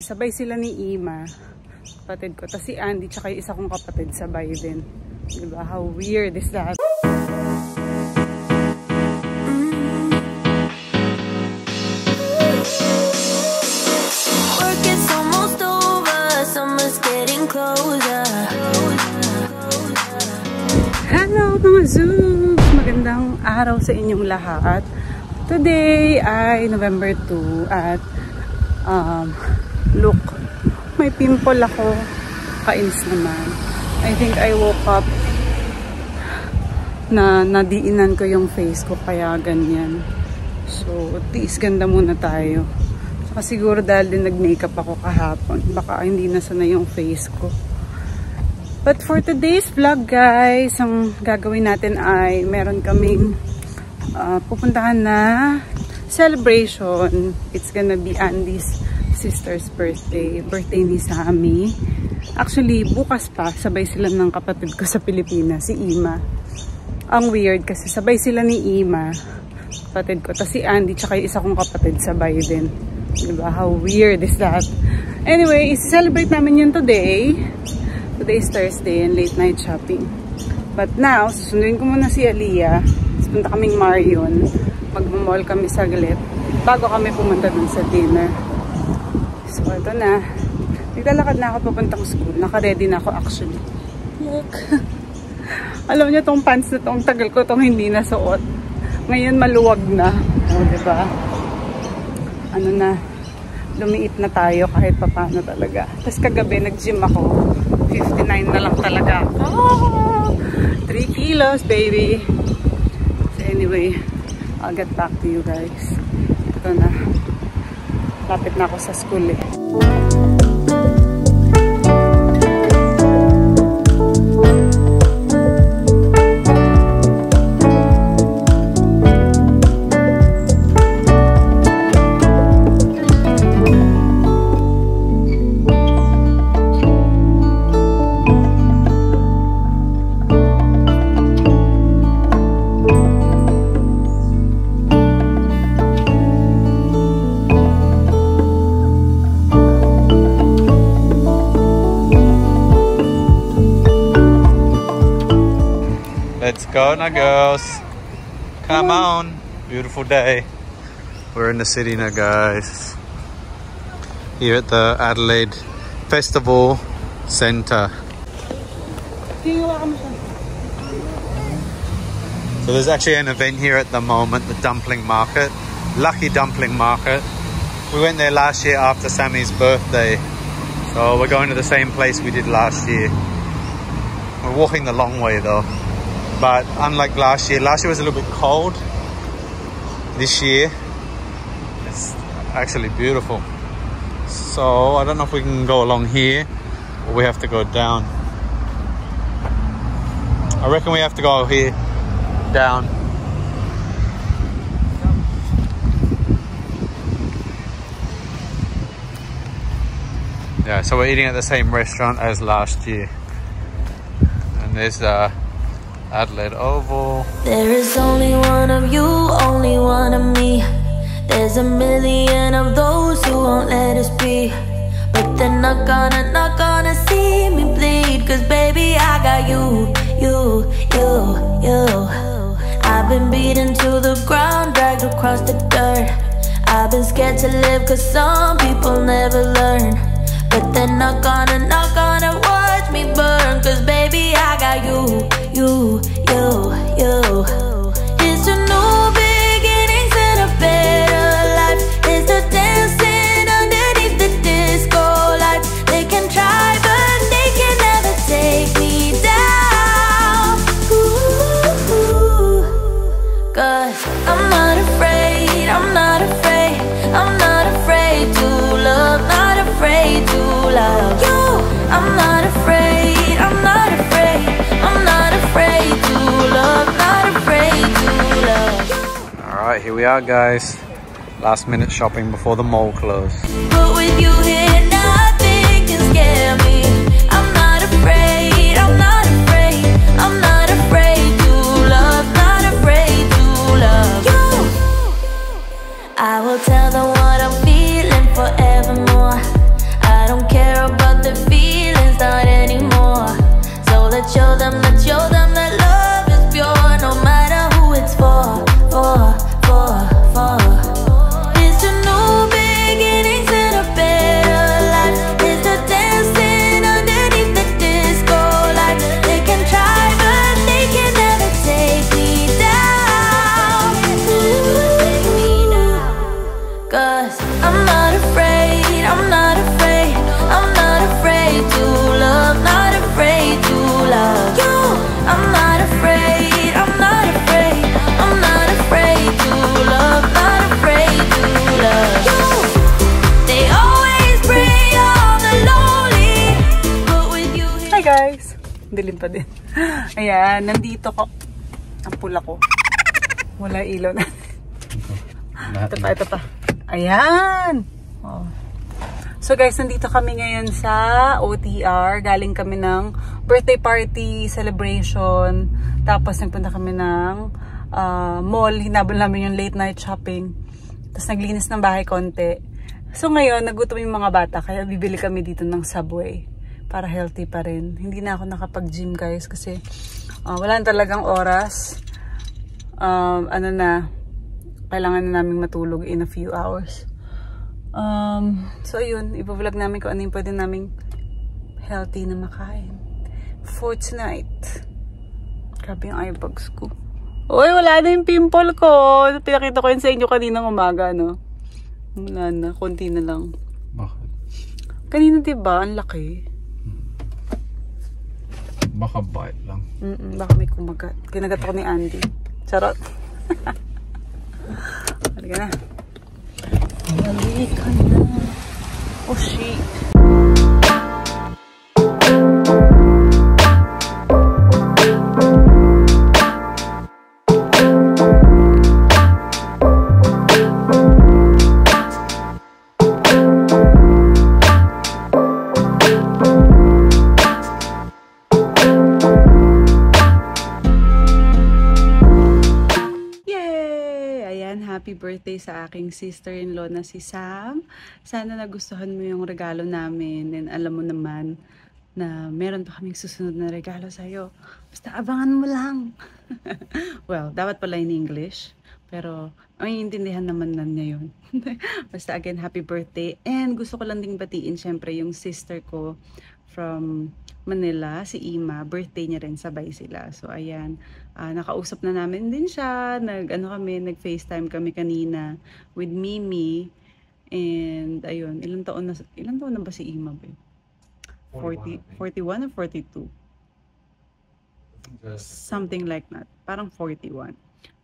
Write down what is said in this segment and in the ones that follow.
sabay sila ni Ima, kapatid ko. Tapos si Andy, tsaka yung isa kong kapatid, sabay din. Diba? How weird is that? Hello mga Zoobs! Magandang araw sa inyong lahat. Today ay November 2 at look, may pimple ako. Kainis naman. I think I woke up na nadiinan ko yung face ko kaya ganyan. So, tiis ganda muna tayo. Saka siguro dahil din nag-makeup ako kahapon. Baka hindi na sana yung face ko. But for today's vlog guys, ang gagawin natin ay meron kaming pupuntahan na celebration. It's gonna be Andy's sister's birthday. Birthday ni Sammy. Actually, bukas pa, sabay sila ng kapatid ko sa Pilipinas, si Ima. Ang weird kasi sabay sila ni Ima, kapatid ko. Tapos si Andy, tsaka yung isa kong kapatid, sabay din. Diba? How weird is that? Anyway, isi-celebrate namin yun today. Today is Thursday and late night shopping. But now, susunduin ko muna si Aliyah. Punta kaming Marion. Magmamall kami saglit. Bago kami pumunta dun sa dinner. So, ito na. Naglalakad na ako papuntang school. Naka-ready na ako actually. Look. Alam niyo tong pants na tong tagal ko tong hindi nasuot. Ngayon maluwag na. O, diba? Ano na. Lumiit na tayo kahit papano talaga. Tapos kagabi nag-gym ako. 59 na lang talaga. Oh, 3 kilos, baby. So anyway, I'll get back to you guys. Ito na. Lapit na ako sa school eh. Let's go now, girls. Come on. Beautiful day. We're in the city now, guys. Here at the Adelaide Festival Centre. So there's actually an event here at the moment, the dumpling market. Lucky Dumpling Market. We went there last year after Sammy's birthday. So we're going to the same place we did last year. We're walking the long way though. But unlike last year was a little bit cold. This year, it's actually beautiful. So I don't know if we can go along here or we have to go down. I reckon we have to go here, down. Yeah, so we're eating at the same restaurant as last year. And there's Adelaide Oval. There is only one of you, only one of me. There's a million of those who won't let us be. But they're not gonna see me bleed. Cause baby I got you. I've been beaten to the ground, dragged across the dirt. I've been scared to live cause some people never learn. But they're not gonna watch me burn. Cause baby I got you. It's a new beginnings and a better life. It's the dancing underneath the disco lights. They can try but they can never take me down. Ooh, cause I'm not afraid, I'm not afraid. I'm not afraid to love, not afraid to love you. I'm not afraid, I'm not afraid. I'm not afraid to love, not afraid to love. Alright, here we are guys. Last minute shopping before the mall closed. But with you here, nothing can scare me. I'm not afraid, I'm not afraid. I'm not afraid to love, not afraid to love you. I will tell them what I'm feeling forevermore. Dilim pa din. Ayan, nandito ko. Ang pula ko. Wala ilaw na. Ito pa. Ayan! Oh. So guys, nandito kami ngayon sa OTR. Galing kami ng birthday party, celebration. Tapos nagpunta kami ng mall. Hinabol namin yung late night shopping. Tapos naglinis ng bahay konti. So ngayon, nagutom yung mga bata. Kaya bibili kami dito ng Subway. Para healthy pa rin. Hindi na ako nakapag-gym guys. Kasi wala na talagang oras. Kailangan na namin matulog in a few hours. So yun, ipa-vlog namin kung ano yung pwede namin healthy na makain for tonight. Grabe yung eye bags ko. Uy, wala na yung pimple ko. Pinakita ko yun sa inyo kaninang umaga, no? Wala na, konti na lang. Bakit? Kanina diba, ang laki. Baka bite lang. Baka may kumagat. Kinagat ako ni Andy. Charot. Halika na. Halika na. Oh shit. Happy birthday sa aking sister-in-law na si Sam. Sana nagustuhan mo yung regalo namin. And alam mo naman na meron pa kaming susunod na regalo sa'yo. Basta abangan mo lang. Well, dapat pala in English. Pero ay intindihan naman na niya yun. Basta again, happy birthday. And gusto ko lang ding batiin syempre yung sister ko from Manila, si Ima, birthday niya rin, sabay sila. So ayan, nakausap na namin din siya, nag-FaceTime kami kanina with Mimi. And ayun, ilang taon na ba si Ima, babe? 41 or 42? Something like that. Parang 41.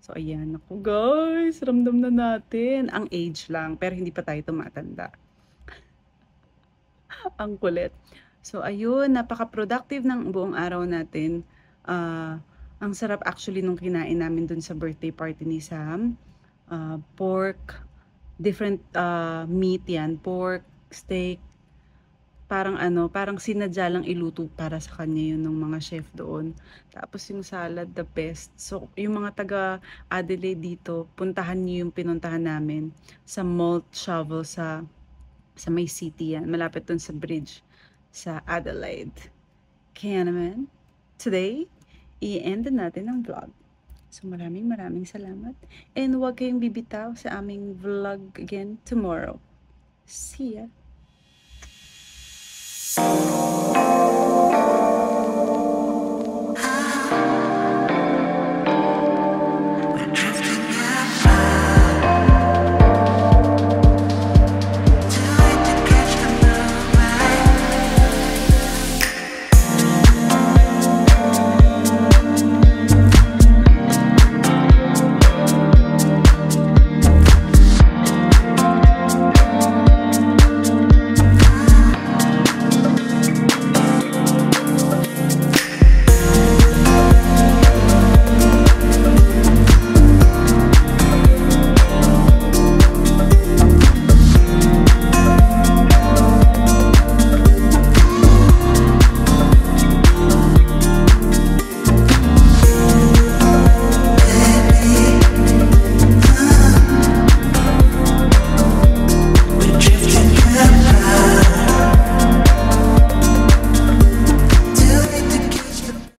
So ayan, ako guys, ramdam na natin. Ang age lang, pero hindi pa tayo tumatanda. Ang kulit. So, ayun, napaka-productive ng buong araw natin. Ang sarap actually nung kinain namin dun sa birthday party ni Sam. Pork, different meat yan. Pork, steak. Parang sinadya lang iluto para sa kanya yun ng mga chef doon. Tapos yung salad, the best. So, yung mga taga Adelaide dito, puntahan niyo yung pinuntahan namin sa Malt Shovel sa May City yan. Malapit dun sa bridge sa Adelaide. Kaya naman, today, i-end natin ang vlog. So maraming salamat. And huwag kayong bibitaw sa aming vlog again tomorrow. See ya!